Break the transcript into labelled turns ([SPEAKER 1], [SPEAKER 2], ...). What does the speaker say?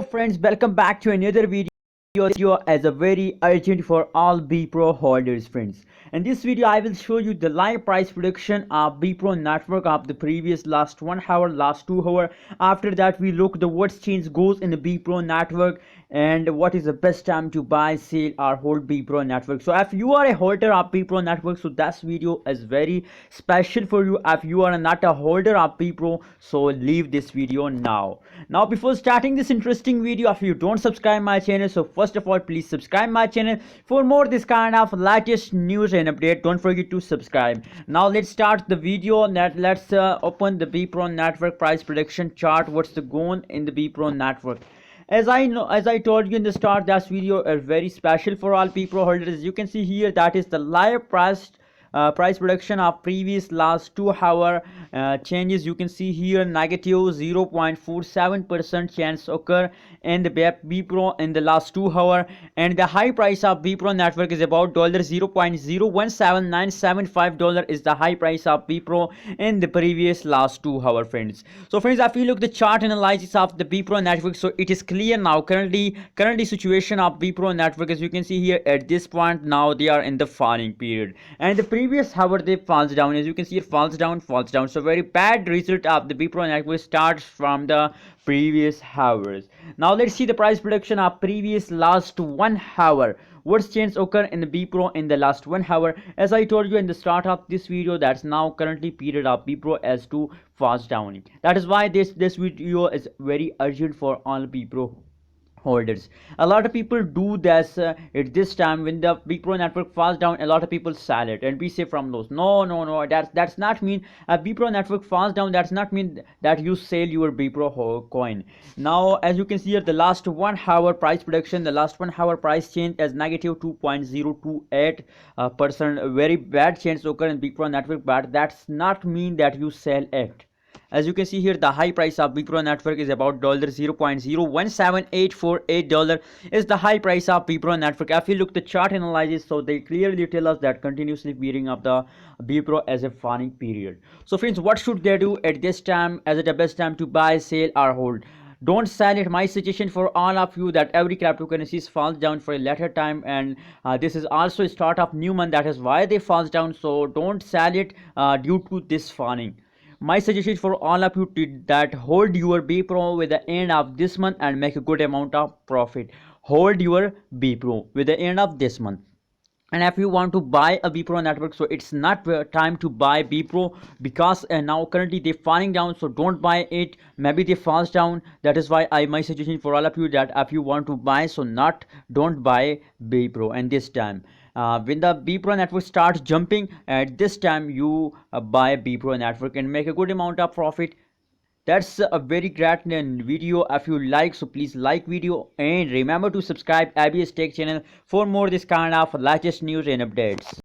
[SPEAKER 1] friends, welcome back to another video as a very urgent for all Bepro holders friends. In this video I will show you the live price prediction of Bepro network of the previous last 1 hour, last 2 hour. After that we look the what change goes in the Bepro network and what is the best time to buy, sell or hold Bepro network. So if you are a holder of Bepro network, so this video is very special for you. If you are not a holder of Bepro, so leave this video now. Now before starting this interesting video, if you don't subscribe my channel, so first of all please subscribe my channel for more this kind of latest news and update. Don't forget to subscribe. Now let's start the video. Let's open the Bepro network price prediction chart. What's the going in the Bepro network? As I told you in the start, this video is very special for all Bepro holders. You can see here that is the live price prediction of previous last 2 hour changes. You can see here negative 0.47% chance occur in the Bepro in the last 2 hour, and the high price of Bepro network is about $0.017975 is the high price of Bepro in the previous last 2 hour friends. So friends, if you look the chart analysis of the Bepro network, so it is clear now currently situation of Bepro network. As you can see here at this point, now they are in the falling period, and the previous hour they falls down. As you can see, it falls down. So very bad result of the Bepro network starts from the previous hours. Now let's see the price prediction of previous last 1 hour. What's change occur in the Bepro in the last 1 hour? As I told you in the start of this video, that's now currently period of Bepro as to falls down. That is why this video is very urgent for all Bepro holders. A lot of people do this at this time when the Bepro network falls down. A lot of people sell it and be safe from those. No, that's not mean a Bepro network falls down. That's not mean that you sell your Bepro coin. Now as you can see here, the last 1 hour price prediction, the last 1 hour price change is negative 2.028%. Very bad change occur in Bepro network, but that's not mean that you sell it. As you can see here, the high price of Bepro network is about $0.017848 is the high price of Bepro network. If you look the chart analysis, so they clearly tell us that continuously beating up the Bepro as a falling period. So friends, what should they do at this time? As it the best time to buy, sell or hold? Don't sell it. My suggestion for all of you that every cryptocurrencies falls down for a later time, and this is also a start of new month. That is why they falls down. So don't sell it due to this falling. My suggestion for all of you that hold your Bepro with the end of this month and make a good amount of profit. Hold your Bepro with the end of this month. And if you want to buy a Bepro network, so it's not time to buy Bepro because now currently they're falling down. So don't buy it. Maybe they falls down. That is why my suggestion for all of you that if you want to buy, so don't buy Bepro. And this time when the Bepro network starts jumping, at this time you buy Bepro network and make a good amount of profit. That's a very great video. If you like, so please like video and remember to subscribe ABS Tech channel for more this kind of latest news and updates.